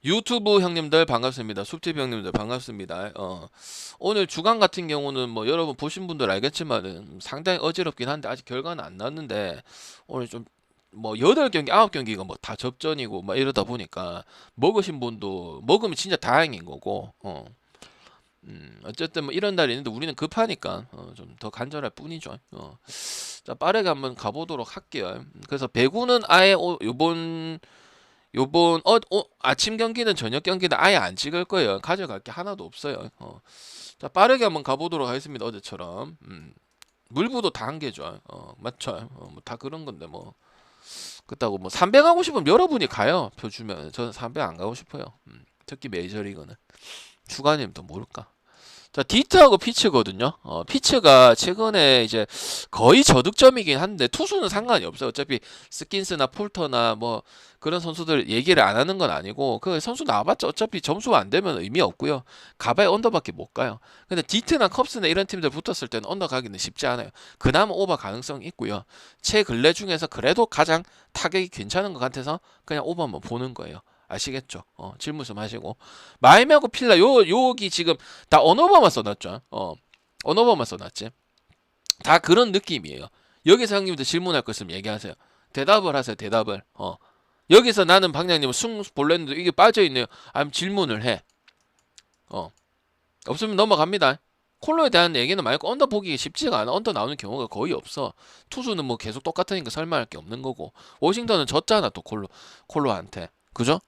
유튜브 형님들 반갑습니다. 숲TV 형님들 반갑습니다. 오늘 주간 같은 경우는 뭐 여러분 보신 분들 알겠지만은 상당히 어지럽긴 한데 아직 결과는 안 났는데 오늘 좀 뭐 8경기, 9경기가 뭐 다 접전이고 막 이러다 보니까 먹으신 분도 먹으면 진짜 다행인 거고 어쨌든 뭐 이런 날이 있는데 우리는 급하니까 좀 더 간절할 뿐이죠. 자, 빠르게 한번 가보도록 할게요. 그래서 배구는 아예 요번 아침 경기는 저녁 경기는 아예 안 찍을 거예요. 가져갈 게 하나도 없어요. 자, 빠르게 한번 가보도록 하겠습니다. 어제처럼. 물부도 다 한 개죠. 맞죠? 뭐다 그런 건데 뭐 그렇다고 뭐 300 하고 싶으면 여러분이 가요. 표 주면 저는 300 안 가고 싶어요. 특히 메이저리그는 주간이면 더 모를까. 자, 디트하고 피츠거든요. 피츠가 최근에 이제 거의 저득점이긴 한데 투수는 상관이 없어요. 어차피 스킨스나 폴터나 뭐 그런 선수들 얘기를 안 하는 건 아니고 그 선수 나와봤자 어차피 점수 안 되면 의미 없고요. 가봐야 언더밖에 못 가요. 근데 디트나 컵스나 이런 팀들 붙었을 때는 언더 가기는 쉽지 않아요. 그나마 오버 가능성이 있고요. 최근래 중에서 그래도 가장 타격이 괜찮은 것 같아서 그냥 오버 한번 보는 거예요. 아시겠죠? 질문 좀 하시고. 마이애미하고 필라 여기 지금 다 언어버만 써놨죠. 언어버만 써놨지. 다 그런 느낌이에요. 여기서 형님들 질문할 거 있으면 얘기하세요. 대답을 하세요. 대답을. 여기서 나는 방장님 승 볼랬는데 이게 빠져있네요. 아니면 질문을 해. 어. 없으면 넘어갑니다. 콜로에 대한 얘기는 말고 언더 보기 쉽지가 않아. 언더 나오는 경우가 거의 없어. 투수는 뭐 계속 똑같으니까 설명할 게 없는 거고. 워싱턴은 졌잖아 또 콜로한테. 그죠?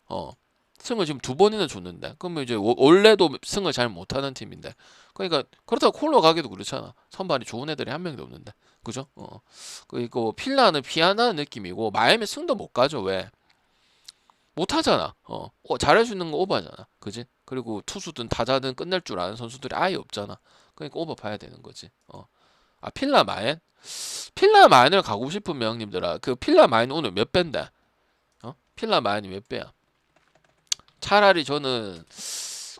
승을 지금 2번이나 줬는데 그러면 이제 원래도 승을 잘 못하는 팀인데 그러니까 그렇다고 콜로 가기도 그렇잖아. 선발이 좋은 애들이 한 명도 없는데 그죠? 그리고 필라는 피하는 느낌이고 마이애미 승도 못 가죠. 왜? 못하잖아. 잘해주는 거 오버잖아. 그지? 그리고 투수든 타자든 끝낼 줄 아는 선수들이 아예 없잖아. 그러니까 오버 봐야 되는 거지. 아, 필라 마인? 필라 마인을 가고 싶으면 형님들아 그 필라 마인 오늘 몇 배인데? 필라 마인이 몇 배야? 차라리 저는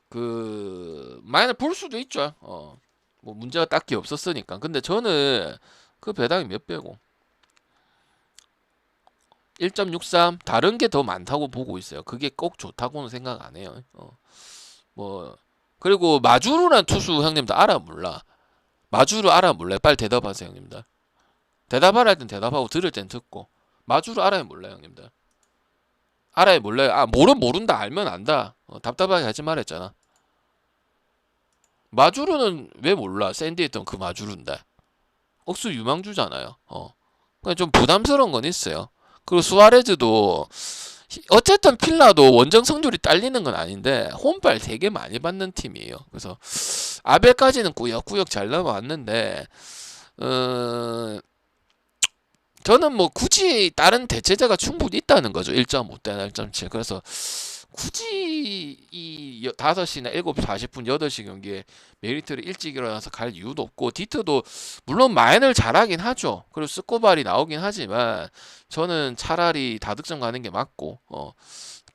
그 마인을 볼 수도 있죠. 뭐 문제가 딱히 없었으니까. 근데 저는 그 배당이 몇 배고 1.63 다른 게 더 많다고 보고 있어요. 그게 꼭 좋다고는 생각 안 해요. 뭐 그리고 마주루란 투수 형님들 알아 몰라? 마주루 알아 몰래? 빨리 대답하세요 형님들. 대답하라 할 땐 대답하고 들을 땐 듣고. 마주루 알아요 몰라 형님들? 알아요 몰라요? 아 모른다 알면 안다. 답답하게 하지 말랬잖아. 마주루는 왜 몰라? 샌디에 있던 그 마주루인데. 억수 유망주잖아요. 그냥 좀 부담스러운 건 있어요. 그리고 수아레즈도 어쨌든 필라도 원정 성적이 딸리는 건 아닌데 홈발 되게 많이 받는 팀이에요. 그래서 아베까지는 꾸역꾸역 잘 넘어왔는데 저는 뭐 굳이 다른 대체자가 충분히 있다는 거죠. 1.5대나 1.7. 그래서 굳이 이 5시나 7시 40분 8시 경기에 메리트를 일찍 일어나서 갈 이유도 없고 디트도 물론 마인을 잘하긴 하죠. 그리고 스코발이 나오긴 하지만 저는 차라리 다득점 가는 게 맞고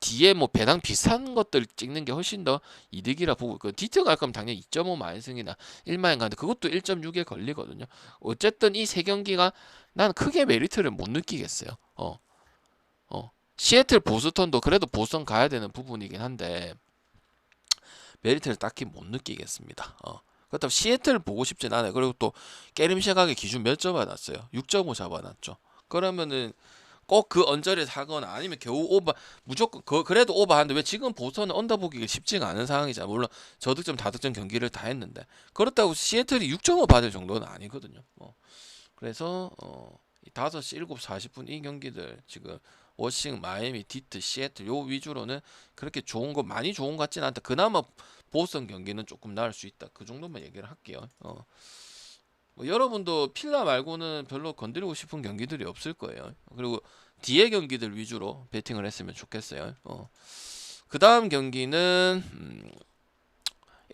뒤에 뭐 배당 비슷한 것들 찍는 게 훨씬 더 이득이라 보고 있고 디트 갈 거면 당연히 2.5 마인승이나 1마인 가는데 그것도 1.6에 걸리거든요. 어쨌든 이 세 경기가 난 크게 메리트를 못 느끼겠어요. 시애틀 보스턴도 그래도 보스턴 가야 되는 부분이긴 한데 메리트를 딱히 못 느끼겠습니다. 그렇다고 시애틀 보고 싶진 않아요. 그리고 또 깨림시각의 기준 몇 잡아놨어요? 6.5 잡아놨죠. 그러면은 꼭 그 언저리에 사거나 아니면 겨우 오버 무조건 그래도 오버하는데 왜 지금 보스턴은 언더 보기가 쉽지가 않은 상황이잖아. 물론 저득점 다득점 경기를 다 했는데 그렇다고 시애틀이 6.5 받을 정도는 아니거든요. 그래서 5시 7시 40분 이 경기들 지금 워싱, 마이애미, 디트, 시애틀 요 위주로는 그렇게 좋은 거 많이 좋은 것 같지는 않다. 그나마 보스턴 경기는 조금 나을 수 있다. 그 정도만 얘기를 할게요. 뭐 여러분도 필라 말고는 별로 건드리고 싶은 경기들이 없을 거예요. 그리고 뒤에 경기들 위주로 베팅을 했으면 좋겠어요. 그 다음 경기는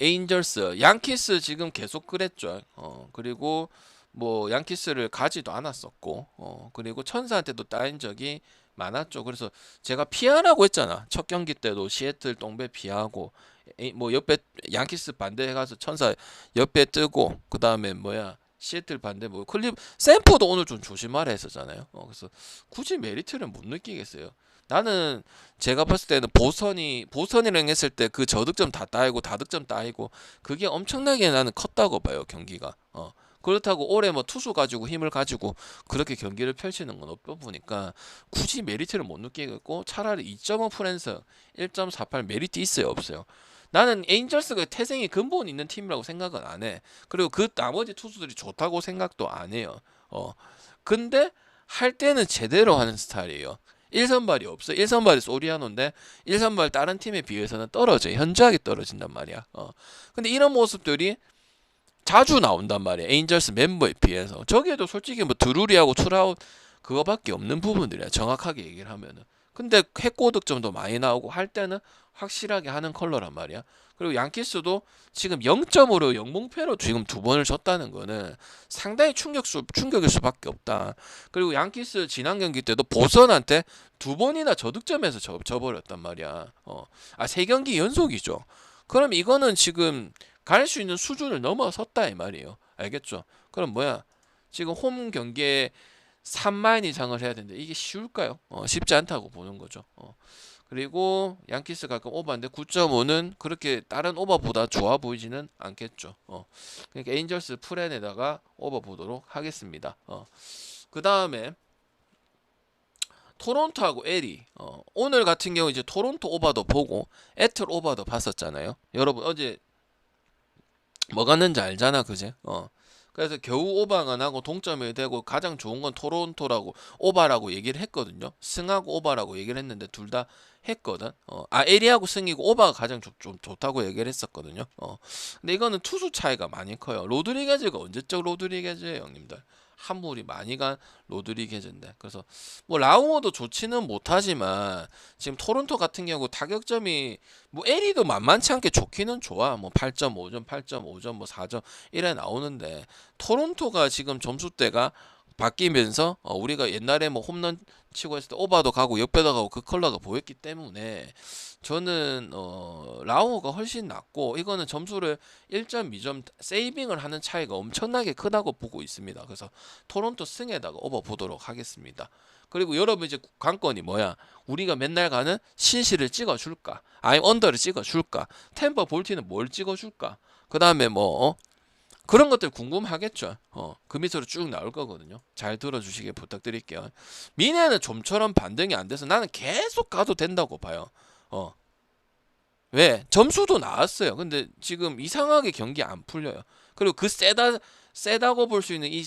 에인절스, 양키스 지금 계속 그랬죠. 그리고 뭐 양키스를 가지도 않았었고, 그리고 천사한테도 따인 적이 많았죠. 그래서 제가 피하라고 했잖아. 첫 경기 때도 시애틀 똥배 피하고, 뭐 옆에 양키스 반대해 가서 천사 옆에 뜨고, 그 다음에 뭐야 시애틀 반대 뭐 클립 샌포도 오늘 좀 조심하라 했었잖아요. 그래서 굳이 메리트를 못 느끼겠어요. 나는 제가 봤을 때는 보선이랑 했을 때 그 저득점 다 따이고 다득점 따이고 그게 엄청나게 나는 컸다고 봐요 경기가. 그렇다고 올해 뭐 투수 가지고 힘을 가지고 그렇게 경기를 펼치는 건 없다 보니까 굳이 메리트를 못 느끼겠고 차라리 2.5 프랜스 1.48 메리트 있어요 없어요? 나는 에인절스가 태생이 근본 있는 팀이라고 생각은 안 해. 그리고 그 나머지 투수들이 좋다고 생각도 안 해요. 근데 할 때는 제대로 하는 스타일이에요. 1선발이 없어. 1선발이 소리아노인데 1선발 다른 팀에 비해서는 떨어져요. 현저하게 떨어진단 말이야. 근데 이런 모습들이 자주 나온단 말이야. 에인절스 멤버에 비해서. 저기에도 솔직히 뭐 드루리하고 투라웃 그거밖에 없는 부분들이야. 정확하게 얘기를 하면은. 근데 핵고 득점도 많이 나오고 할 때는 확실하게 하는 컬러란 말이야. 그리고 양키스도 지금 0점으로 영봉패로 지금 두 번을 졌다는 거는 상당히 충격일 수밖에 없다. 그리고 양키스 지난 경기 때도 보선한테 두 번이나 저득점에서 져버렸단 말이야. 세 경기 연속이죠. 그럼 이거는 지금 갈 수 있는 수준을 넘어섰다 이 말이에요. 알겠죠? 그럼 뭐야? 지금 홈 경기에 3만 이상을 해야 되는데 이게 쉬울까요? 쉽지 않다고 보는 거죠. 그리고 양키스 가끔 오버인데 9.5는 그렇게 다른 오버보다 좋아 보이지는 않겠죠. 그러니까 에인절스 프렌에다가 오버 보도록 하겠습니다. 그 다음에 토론토하고 LA. 오늘 같은 경우 이제 토론토 오버도 보고 애틀 오버도 봤었잖아요. 여러분 어제 뭐 갔는지 알잖아, 그제? 그래서 겨우 오버가 나고 동점이 되고 가장 좋은 건 토론토라고 오바라고 얘기를 했거든요. 승하고 오바라고 얘기를 했는데 둘 다 했거든. 에리하고 승이고 오바가 가장 좀 좋다고 얘기를 했었거든요. 근데 이거는 투수 차이가 많이 커요. 로드리게즈가 언제적 로드리게즈예요, 형님들. 한물이 많이 간 로드리게즈인데. 그래서 뭐 라우어도 좋지는 못하지만 지금 토론토 같은 경우 타격점이 뭐 에리도 만만치 않게 좋기는 좋아. 뭐 8.5점, 8.5점, 뭐 4점 이래 나오는데 토론토가 지금 점수대가 바뀌면서 우리가 옛날에 뭐 홈런 치고 했을 때 오바도 가고 역배도 가고 그 컬러가 보였기 때문에 저는 라오가 훨씬 낫고 이거는 점수를 1.2점 세이빙을 하는 차이가 엄청나게 크다고 보고 있습니다. 그래서 토론토 승에다가 오버 보도록 하겠습니다. 그리고 여러분 이제 관건이 뭐야? 우리가 맨날 가는 신시를 찍어줄까? 아니면 언더를 찍어줄까? 템퍼 볼티는 뭘 찍어줄까? 그 다음에 뭐 그런 것들 궁금하겠죠. 그 밑으로 쭉 나올 거거든요. 잘 들어주시길 부탁드릴게요. 미네는 좀처럼 반등이 안 돼서 나는 계속 가도 된다고 봐요. 왜? 점수도 나왔어요. 근데 지금 이상하게 경기 안 풀려요. 그리고 그 세다고 볼 수 있는 이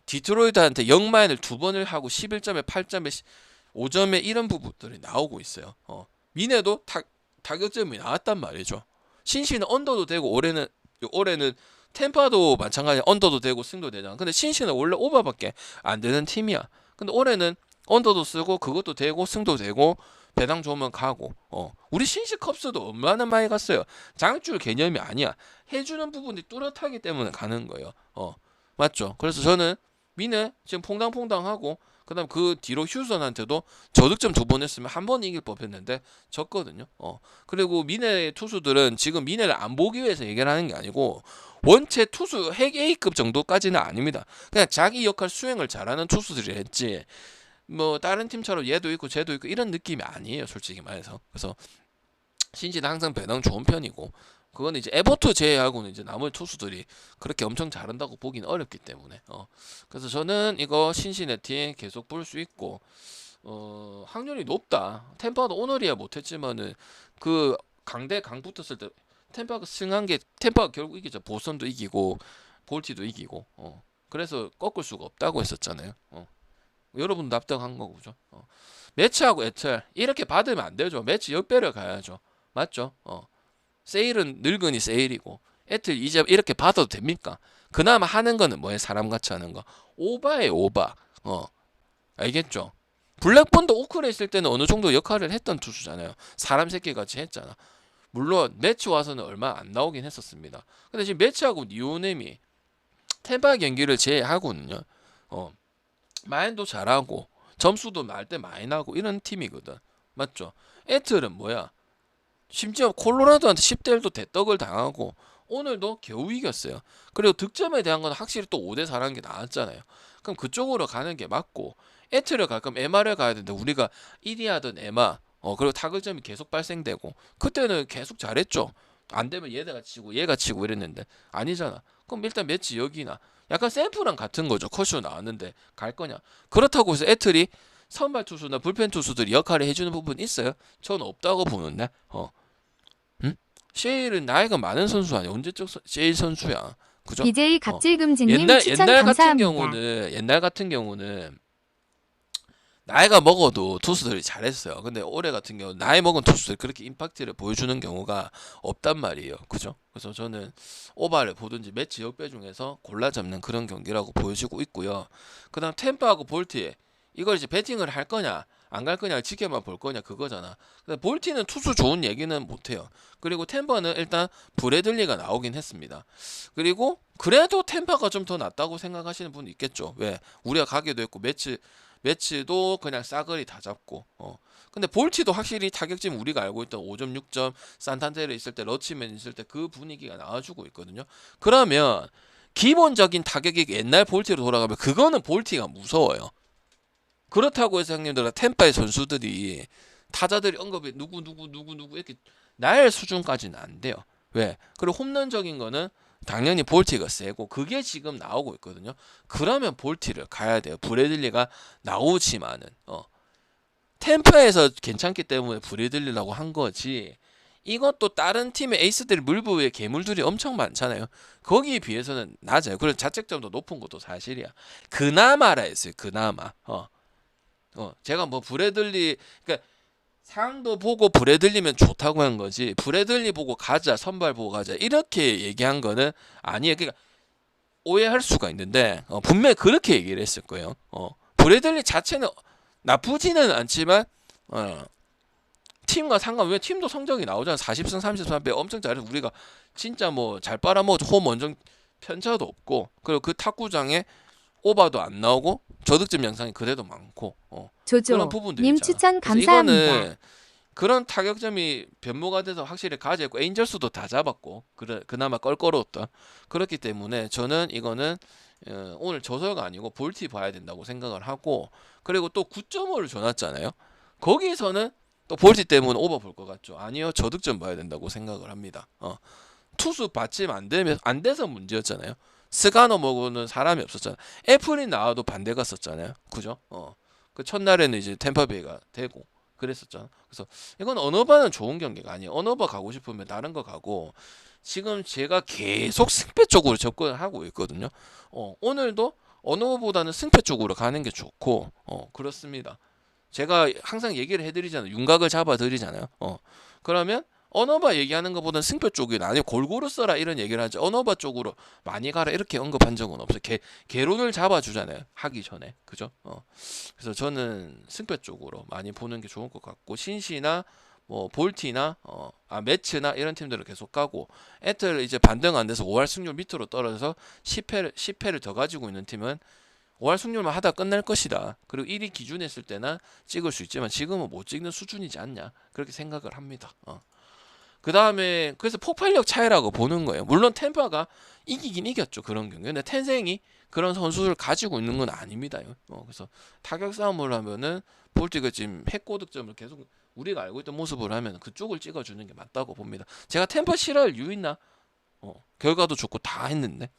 디트로이트한테 0마인을 두 번을 하고 11점에 8점에 5점에 이런 부분들이 나오고 있어요. 미네도 타격점이 나왔단 말이죠. 신시는 언더도 되고 올해는 템파도 마찬가지 언더도 되고 승도 되잖아. 근데 신시는 원래 오버밖에 안 되는 팀이야. 근데 올해는 언더도 쓰고 그것도 되고 승도 되고 배당 좋으면 가고. 우리 신시 컵스도 얼마나 많이 갔어요. 장줄 개념이 아니야. 해주는 부분이 뚜렷하기 때문에 가는 거예요. 맞죠? 그래서 저는 미네 지금 퐁당퐁당하고 그다음 그 뒤로 휴선한테도 저득점 두 번 했으면 한 번 이길 법했는데 졌거든요. 그리고 미네 투수들은 지금 미네를 안 보기 위해서 얘기를 하는 게 아니고 원체 투수 핵 A급 정도까지는 아닙니다. 그냥 자기 역할 수행을 잘하는 투수들이 했지. 뭐 다른 팀처럼 얘도 있고 쟤도 있고 이런 느낌이 아니에요, 솔직히 말해서. 그래서 신지는 항상 배당 좋은 편이고 그건 이제 에버트 제외하고는 이제 나머지 투수들이 그렇게 엄청 잘한다고 보기는 어렵기 때문에 그래서 저는 이거 신시내티 계속 볼 수 있고 확률이 높다. 템파도 오늘이야 못했지만은 그 강대 강 붙었을 때 템파가 승한 게 템파가 결국 이기죠. 보선도 이기고 볼티도 이기고 그래서 꺾을 수가 없다고 했었잖아요. 여러분 납득한 거죠. 매치하고 애틀 이렇게 받으면 안 되죠. 매치 10배를 가야죠. 맞죠? 세일은 늙은이 세일이고 애틀 이제 이렇게 받아도 됩니까? 그나마 하는 거는 뭐예요? 사람같이 하는 거. 오바에 오바. 알겠죠? 블랙본도 오클에 있을 때는 어느 정도 역할을 했던 투수잖아요. 사람 새끼 같이 했잖아. 물론 매치 와서는 얼마 안 나오긴 했었습니다. 근데 지금 매치하고 니오넴이 템파 경기를 제외하고는요. 마인도 잘하고 점수도 날 때 많이 나고 이런 팀이거든. 맞죠? 애틀은 뭐야? 심지어 콜로라도한테 10대1도 대떡을 당하고 오늘도 겨우 이겼어요. 그리고 득점에 대한 건 확실히 또 5대4라는 게 나왔잖아요. 그럼 그쪽으로 가는 게 맞고 에트를 갈 거면 에마를 가야 되는데 우리가 1위 하던 에마 그리고 타격점이 계속 발생되고 그때는 계속 잘했죠. 안 되면 얘가 치고 얘가 치고 이랬는데 아니잖아. 그럼 일단 매치 여기나 약간 샘플랑 같은 거죠. 컷쇼 나왔는데 갈 거냐. 그렇다고 해서 에틀이 선발 투수나 불펜 투수들이 역할을 해주는 부분 있어요? 저는 없다고 보는데 응? 셰일은 나이가 많은 선수 아니야. 언제적 셰일 선수야. 그죠? BJ 갑질금지님 옛날 추천 옛날 같은 감사합니다. 경우는 옛날 같은 경우는 나이가 먹어도 투수들이 잘했어요. 근데 올해 같은 경우 나이 먹은 투수들이 그렇게 임팩트를 보여주는 경우가 없단 말이에요. 그죠? 그래서 저는 오바를 보든지 매치 역배 중에서 골라 잡는 그런 경기라고 보여지고 있고요. 그다음 템파하고 볼티 이걸 이제 배팅을 할 거냐 안 갈 거냐 지켜만 볼 거냐 그거잖아. 근데 볼티는 투수 좋은 얘기는 못 해요. 그리고 템파는 일단 브래들리가 나오긴 했습니다. 그리고 그래도 템파가 좀 더 낫다고 생각하시는 분이 있겠죠. 왜? 우리가 가게도 했고 매치도 그냥 싸그리 다 잡고 근데 볼티도 확실히 타격점 우리가 알고 있던 5점 6점 산탄테르 있을 때 러치맨 있을 때 그 분위기가 나와주고 있거든요. 그러면 기본적인 타격이 옛날 볼티로 돌아가면 그거는 볼티가 무서워요. 그렇다고 해서 형님들 템파의 선수들이 타자들이 언급이 누구 이렇게 날 수준까지는 안 돼요. 왜? 그리고 홈런적인 거는 당연히 볼티가 세고 그게 지금 나오고 있거든요. 그러면 볼티를 가야 돼요. 브래들리가 나오지만은 템파에서 괜찮기 때문에 브래들리라고 한 거지. 이것도 다른 팀의 에이스들 물부에 괴물들이 엄청 많잖아요. 거기에 비해서는 낮아요. 그리고 자책점도 높은 것도 사실이야. 그나마라 했어요. 그나마. 제가 뭐 브래들리 그러니까 상도 보고 브래들리면 좋다고 한 거지 브래들리 보고 가자 선발 보고 가자 이렇게 얘기한 거는 아니에요. 그러니까 오해할 수가 있는데 분명히 그렇게 얘기를 했을 거예요. 브래들리 자체는 나쁘지는 않지만 팀과 상관 왜 팀도 성적이 나오잖아. 40승 33패 엄청 잘해서 우리가 진짜 뭐 잘 빨아먹어서 홈 원정 편차도 없고 그리고 그 탁구장에 오바도 안 나오고 저득점 영상이 그래도 많고 그런 부분들이 님 있잖아. 추천 그래서 감사합니다. 이거는 그런 타격점이 변모가 돼서 확실히 가져있고 에인절스도 다 잡았고 그나마 껄끄러웠다. 그렇기 때문에 저는 이거는 오늘 저서가 아니고 볼티 봐야 된다고 생각을 하고 그리고 또 9.5를 줘놨잖아요. 거기서는 또 볼티 때문에 오버 볼 것 같죠. 아니요. 저득점 봐야 된다고 생각을 합니다. 투수 받침 안 돼서 문제였잖아요. 스가노 먹고는 사람이 없었잖아. 애플이 나와도 반대가 썼잖아요. 그죠? 그 첫날에는 이제 템파베이가 되고 그랬었잖아. 그래서 이건 언어바는 좋은 경기가 아니에요. 언어바 가고 싶으면 다른 거 가고 지금 제가 계속 승패 쪽으로 접근을 하고 있거든요. 오늘도 언어보다는 승패 쪽으로 가는 게 좋고 그렇습니다. 제가 항상 얘기를 해드리잖아요. 윤곽을 잡아드리잖아요. 그러면 언어바 얘기하는 것보다는 승패 쪽이나 아니면 골고루 써라 이런 얘기를 하죠. 언어바 쪽으로 많이 가라 이렇게 언급한 적은 없어요. 개론을 잡아주잖아요. 하기 전에. 그죠? 그래서 저는 승패 쪽으로 많이 보는 게 좋을 것 같고 신시나 뭐 볼티나 매츠나 이런 팀들을 계속 가고 애틀 이제 반등 안 돼서 5할 승률 밑으로 떨어져서 10회를 더 가지고 있는 팀은 5할 승률만 하다 끝날 것이다. 그리고 1위 기준 했을 때나 찍을 수 있지만 지금은 못 찍는 수준이지 않냐 그렇게 생각을 합니다. 그 다음에 그래서 폭발력 차이라고 보는 거예요. 물론 템파가 이기긴 이겼죠. 그런 경우에. 근데 텐생이 그런 선수를 가지고 있는 건 아닙니다. 그래서 타격 싸움을 하면은 볼티가 지금 핵고득점을 계속 우리가 알고 있던 모습을 하면 그쪽을 찍어주는 게 맞다고 봅니다. 제가 템파 실화를 유있나? 결과도 좋고 다 했는데.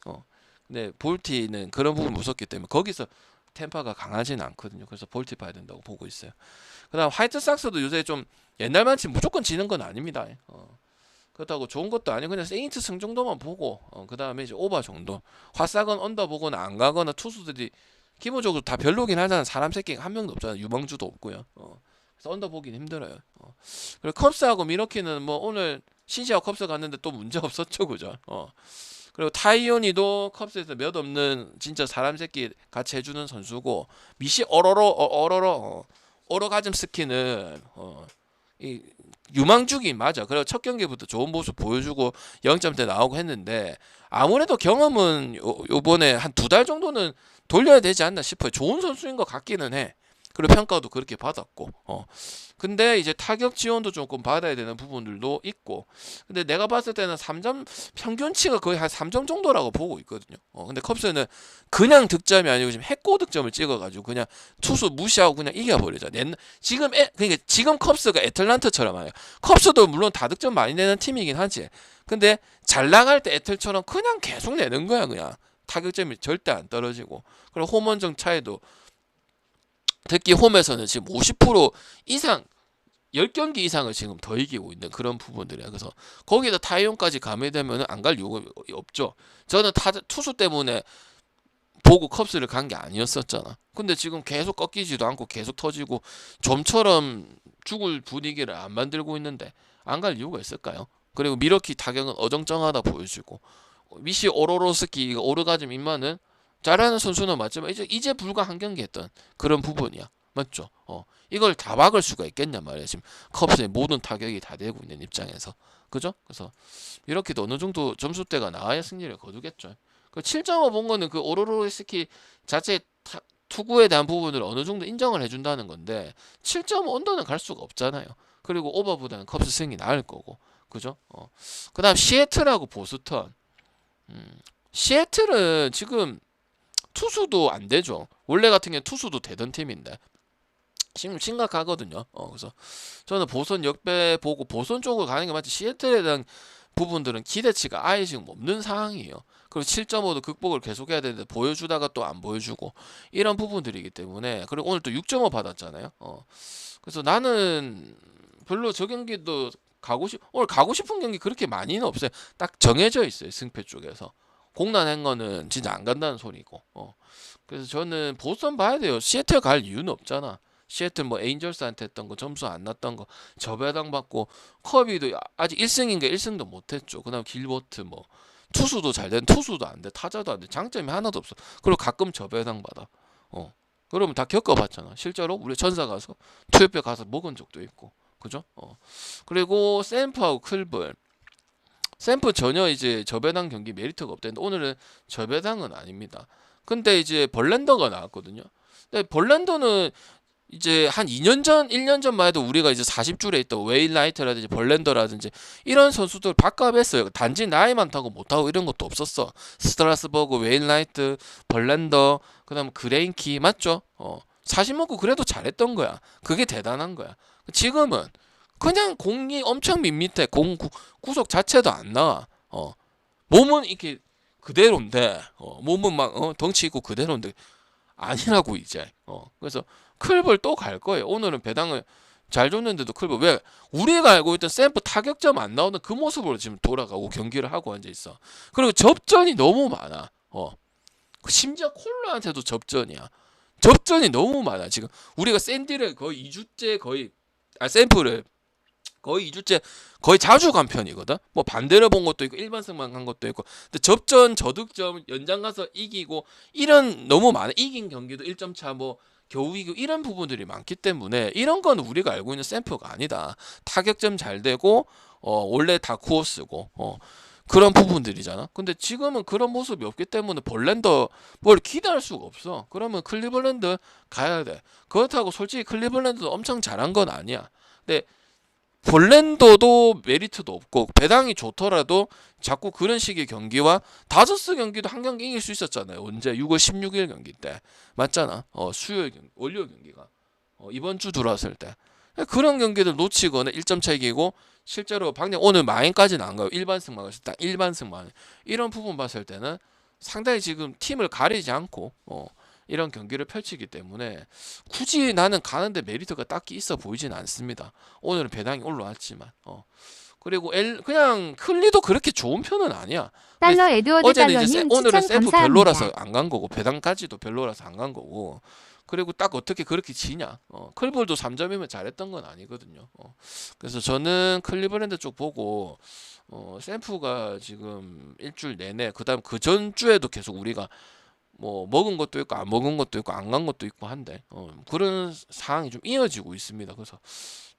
근데 볼티는 그런 부분 무섭기 때문에 거기서 템파가 강하지는 않거든요. 그래서 볼티 봐야 된다고 보고 있어요. 그다음 화이트삭스도 요새 좀 옛날만치 무조건 지는 건 아닙니다. 그렇다고 좋은 것도 아니고 그냥 세인트 승 정도만 보고 그 다음에 이제 오바 정도 화싹은 언더 보거나 안 가거나 투수들이 기본적으로 다 별로긴 하잖아. 사람 새끼가 한 명도 없잖아. 유망주도 없고요. 그래서 언더 보긴 힘들어요. 그리고 컵스하고 미러키는 뭐 오늘 신시하고 컵스 갔는데 또 문제 없었죠. 그죠? 그리고 타이오니도 컵스에서 몇 없는 진짜 사람 새끼 같이 해주는 선수고 미시 어로가즘 스키는 이 유망주긴 맞아. 그리고 첫 경기부터 좋은 모습 보여주고 0점대 나오고 했는데 아무래도 경험은 요번에 한 2달 정도는 돌려야 되지 않나 싶어요. 좋은 선수인 것 같기는 해. 그리고 평가도 그렇게 받았고. 근데 이제 타격 지원도 조금 받아야 되는 부분들도 있고. 근데 내가 봤을 때는 3점 평균치가 거의 한 3점 정도라고 보고 있거든요. 근데 컵스는 그냥 득점이 아니고 지금 해꼬 득점을 찍어가지고 그냥 투수 무시하고 그냥 이겨버리자. 그러니까 지금 컵스가 애틀란타처럼 아니야. 컵스도 물론 다득점 많이 내는 팀이긴 하지. 근데 잘 나갈 때 애틀처럼 그냥 계속 내는 거야. 그냥 타격점이 절대 안 떨어지고. 그리고 홈런정 차이도 특히 홈에서는 지금 50% 이상 10경기 이상을 지금 더 이기고 있는 그런 부분들이야. 그래서 거기다 타이온까지 가미되면 안 갈 이유가 없죠. 저는 투수 때문에 보고 컵스를 간 게 아니었었잖아. 근데 지금 계속 꺾이지도 않고 계속 터지고 좀처럼 죽을 분위기를 안 만들고 있는데 안 갈 이유가 있을까요? 그리고 미러키 타격은 어정쩡하다 보여지고 미시 오로로스키 오르가즘 인마는 잘하는 선수는 맞지만 이제 불과 한 경기 했던 그런 부분이야. 맞죠? 이걸 다 막을 수가 있겠냐 말이야. 지금 컵스의 모든 타격이 다 되고 있는 입장에서. 그죠? 그래서 이렇게도 어느 정도 점수대가 나와야 승리를 거두겠죠. 그 7.5 본 거는 그 오로로스키 자체 투구에 대한 부분을 어느 정도 인정을 해준다는 건데 7.5 언더는 갈 수가 없잖아요. 그리고 오버보다는 컵스 승이 나을 거고. 그죠? 그 다음 시애틀하고 보스턴. 시애틀은 지금 투수도 안 되죠. 원래 같은 경우는 투수도 되던 팀인데 지금 심각하거든요. 그래서 저는 보선 역배 보고 보선 쪽으로 가는 게 맞지. 시애틀에 대한 부분들은 기대치가 아예 지금 없는 상황이에요. 그리고 7.5도 극복을 계속해야 되는데 보여주다가 또 안 보여주고 이런 부분들이기 때문에. 그리고 오늘 또 6.5 받았잖아요. 그래서 나는 별로 저 경기도 오늘 가고 싶은 경기 그렇게 많이는 없어요. 딱 정해져 있어요. 승패 쪽에서. 공난한 거는 진짜 안 간다는 소리고. 그래서 저는 보스턴 봐야 돼요. 시애틀 갈 이유는 없잖아. 시애틀 뭐 에인절스한테 했던 거 점수 안 났던 거 저배당 받고 커비도 아직 1승인가 1승도 못했죠. 그다음 길버트 뭐 투수도 잘 된 투수도 안 돼. 타자도 안 돼. 장점이 하나도 없어. 그리고 가끔 저배당 받아. 그러면 다 겪어봤잖아. 실제로 우리 천사 가서 투협에 가서 먹은 적도 있고. 그죠? 그리고 샘프하고 클블. 샘프 전혀 이제 저배당 경기 메리트가 없다는데 오늘은 저배당은 아닙니다. 근데 이제 벌랜더가 나왔거든요. 근데 벌랜더는 이제 한 2년 전, 1년 전만 해도 우리가 이제 40줄에 있던 웨일라이트라든지 벌랜더라든지 이런 선수들 밥값했어요. 단지 나이 많다고 못하고 이런 것도 없었어. 스트라스버그, 웨일라이트, 벌랜더, 그 다음 그레인키 맞죠? 40 먹고 그래도 잘했던 거야. 그게 대단한 거야. 지금은 그냥 공이 엄청 밋밋해. 구속 자체도 안 나와. 몸은 이렇게 그대로인데 몸은 막 덩치 있고 그대로인데 아니라고 이제. 그래서 클볼 또 갈 거예요. 오늘은 배당을 잘 줬는데도 클볼 왜 우리가 알고 있던 샘프 타격점 안 나오는 그 모습으로 지금 돌아가고 경기를 하고 앉아 있어. 그리고 접전이 너무 많아. 심지어 콜로한테도 접전이야. 접전이 너무 많아. 지금 우리가 샌디를 거의 2주째 샘프를 거의 2주째 거의 자주 간 편이거든. 뭐 반대로 본 것도 있고 일반승만 간 것도 있고. 근데 접전 저득점 연장 가서 이기고 이런 너무 많아. 이긴 경기도 1점 차 뭐 겨우 이기고 이런 부분들이 많기 때문에 이런 건 우리가 알고 있는 샘프가 아니다. 타격점 잘 되고 원래 다크호스고 그런 부분들이잖아. 근데 지금은 그런 모습이 없기 때문에 벌랜더 뭘 기대할 수가 없어. 그러면 클리블랜드 가야 돼. 그렇다고 솔직히 클리블랜드도 엄청 잘한 건 아니야. 근데 볼랜더도 메리트도 없고 배당이 좋더라도 자꾸 그런 식의 경기와 다저스 경기도 한 경기 이길 수 있었잖아요. 언제 6월 16일 경기 때 맞잖아. 수요일 경기, 월요일 경기가 이번 주 들어왔을 때 그런 경기들 놓치거나 1점 차 이기고 실제로 방금 오늘 마인까지는 안 가요. 일반승만 갔을 때 일반승만 이런 부분 봤을 때는 상당히 지금 팀을 가리지 않고 이런 경기를 펼치기 때문에 굳이 나는 가는데 메리트가 딱히 있어 보이진 않습니다. 오늘은 배당이 올라왔지만 그리고 그냥 클리도 그렇게 좋은 편은 아니야. 달러 에드워드 어제는 이제 달러님 오늘은 추천 샘프 별로라서 감사합니다. 안 간 거고 배당까지도 별로라서 안 간 거고 그리고 딱 어떻게 그렇게 지냐. 클볼도 3점이면 잘했던 건 아니거든요. 그래서 저는 클리브랜드 쪽 보고 샘프가 지금 일주일 내내 그다음 그 전주에도 계속 우리가 뭐 먹은 것도 있고 안 먹은 것도 있고 안 간 것도 있고 한데 그런 상황이 좀 이어지고 있습니다. 그래서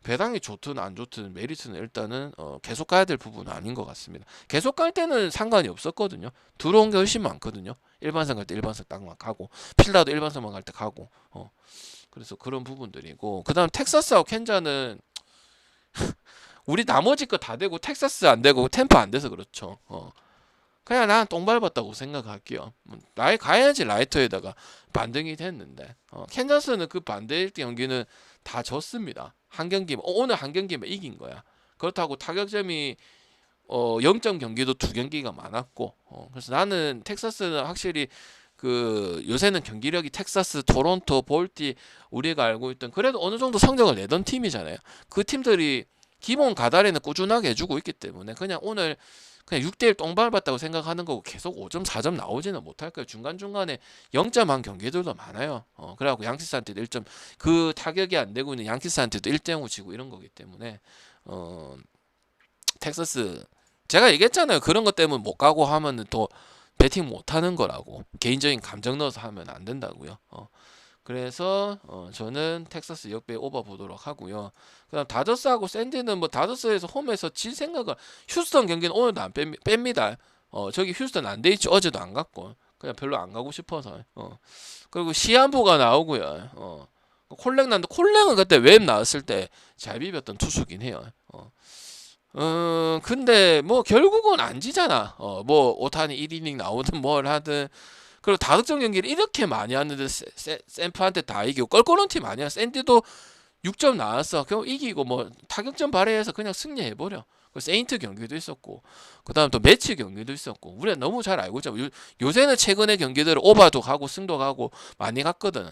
배당이 좋든 안 좋든 메리트는 일단은 계속 가야 될 부분은 아닌 것 같습니다. 계속 갈 때는 상관이 없었거든요. 들어온 게 훨씬 많거든요. 일반상 갈 때 일반상 딱만 가고 필라도 일반상만 갈 때 가고 그래서 그런 부분들이고 그다음 텍사스하고 캔자는 우리 나머지 거 다 되고 텍사스 안 되고 템파 안 돼서 그렇죠. 그냥 난 똥 밟았다고 생각할게요. 나에 가야지 라이터에다가 반등이 됐는데 캔자스는 그 반대 경기는 다 졌습니다. 한 경기만 오늘 한 경기만 이긴 거야. 그렇다고 타격점이 0점 경기도 두 경기가 많았고 그래서 나는 텍사스는 확실히 그 요새는 경기력이 텍사스, 토론토, 볼티 우리가 알고 있던 그래도 어느 정도 성적을 내던 팀이잖아요. 그 팀들이 기본 가달에는 꾸준하게 해주고 있기 때문에 그냥 오늘 그냥 6대1 똥 밟았다고 생각하는 거고 계속 5점, 4점 나오지는 못할 거예요. 중간중간에 0점 한 경기들도 많아요. 그래갖고 양키스한테도 1점 그 타격이 안 되고 있는 양키스한테도 1대0 지고 이런 거기 때문에 텍사스 제가 얘기했잖아요. 그런 것 때문에 못 가고 하면은 또 배팅 못 하는 거라고. 개인적인 감정 넣어서 하면 안 된다고요. 그래서 저는 텍사스 역배 오버 보도록 하고요. 그다음 다저스하고 샌디는 뭐 다저스에서 홈에서 질 생각을 휴스턴 경기는 오늘도 안 뺍니다. 저기 휴스턴 안 돼 있지 어제도 안 갔고 그냥 별로 안 가고 싶어서. 그리고 시안부가 나오고요. 콜렉 난데 콜렉은 그때 웹 나왔을 때 잘 비볐던 투수긴 해요. 근데 뭐 결국은 안 지잖아. 뭐 오타니 1이닝 나오든 뭘 하든. 그리고 다득점 경기를 이렇게 많이 하는데 샌프한테 다 이기고 껄끄러운 팀 아니야. 샌디도 6점 나왔어. 그럼 이기고 뭐 타격점 발휘해서 그냥 승리해버려. 그 세인트 경기도 있었고 그 다음 또 매치 경기도 있었고 우리가 너무 잘 알고 있잖아. 요새는 최근의 경기들을 오바도 가고 승도 가고 많이 갔거든.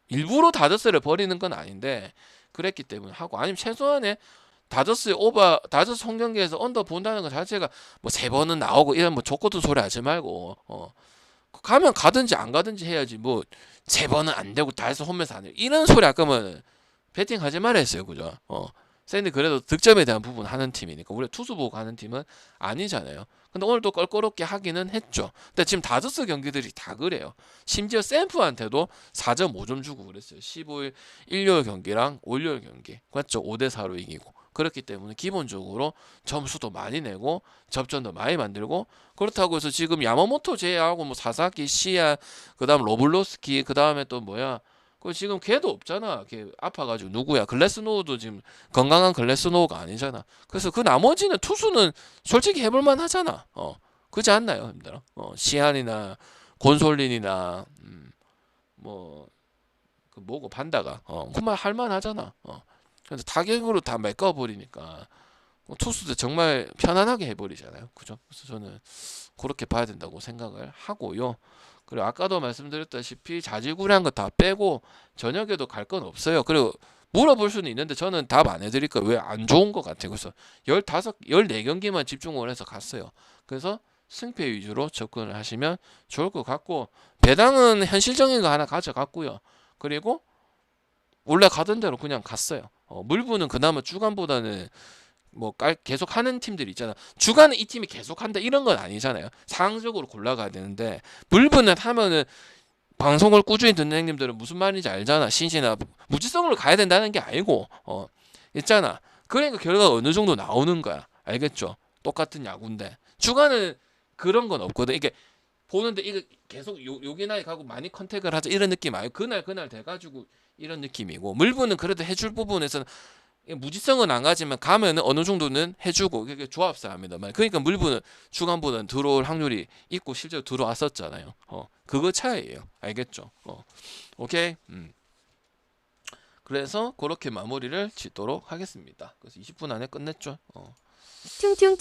일부러 다저스를 버리는 건 아닌데 그랬기 때문에 하고 아니면 최소한의 다저스 오바 다저스 홈경기에서 언더 본다는 것 자체가 뭐 3번은 나오고 이런 뭐 족고도 소리 하지 말고 가면 가든지 안 가든지 해야지 뭐 3번은 안 되고 다저스 홈에서 안 돼 이런 소리 할 거면 배팅 하지 말았어요. 그죠? 샌디 그래도 득점에 대한 부분 하는 팀이니까 우리 투수 보고 하는 팀은 아니잖아요. 근데 오늘도 껄끄럽게 하기는 했죠. 근데 지금 다저스 경기들이 다 그래요. 심지어 샌프한테도 4.5점 주고 그랬어요. 15일 일요일 경기랑 월요일 경기 맞죠? 5대4로 이기고 그렇기 때문에 기본적으로 점수도 많이 내고 접전도 많이 만들고 그렇다고 해서 지금 야마모토 제외하고 뭐 사사키, 시야 그다음 로블로스키 그다음에 또 뭐야 그 지금 걔도 없잖아. 걔 아파가지고 누구야? 글래스노우도 지금 건강한 글래스노우가 아니잖아. 그래서 그 나머지는 투수는 솔직히 해볼만 하잖아. 그렇지 않나요, 힘들어? 시안이나 곤솔린이나 뭐그 뭐고 판다가 그만 할만 하잖아. 그래서 타격으로 다 메꿔버리니까 투수들 정말 편안하게 해버리잖아요. 그죠? 그래서 저는 그렇게 봐야 된다고 생각을 하고요. 그리고 아까도 말씀드렸다시피 자질구레한 거 다 빼고 저녁에도 갈 건 없어요. 그리고 물어볼 수는 있는데 저는 답 안 해드릴 거예요. 왜 안 좋은 것 같아요. 그래서 14경기만 집중을 해서 갔어요. 그래서 승패 위주로 접근을 하시면 좋을 것 같고 배당은 현실적인 거 하나 가져갔고요. 그리고 원래 가던 대로 그냥 갔어요. 물부는 그나마 주간보다는 뭐 계속 하는 팀들이 있잖아. 주간은 이 팀이 계속 한다 이런 건 아니잖아요. 상황적으로 골라가야 되는데 물분을 하면은 방송을 꾸준히 듣는 형님들은 무슨 말인지 알잖아. 신신아 무지성으로 가야 된다는 게 아니고 있잖아. 그러니까 결과가 어느 정도 나오는 거야. 알겠죠? 똑같은 야구인데 주간은 그런 건 없거든. 이게 보는데 이거 계속 요기나이 가고 많이 컨택을 하자 이런 느낌 아니에요. 그날 돼가지고 이런 느낌이고 물분은 그래도 해줄 부분에서는 무지성은 안 가지만 가면은 어느 정도는 해주고 그게 조합 싸움이다만 그러니까 물분은 주간보다는 들어올 확률이 있고 실제로 들어왔었잖아요. 그거 차이예요. 알겠죠? 오케이. 그래서 그렇게 마무리를 짓도록 하겠습니다. 그래서 20분 안에 끝냈죠. 퉁퉁퉁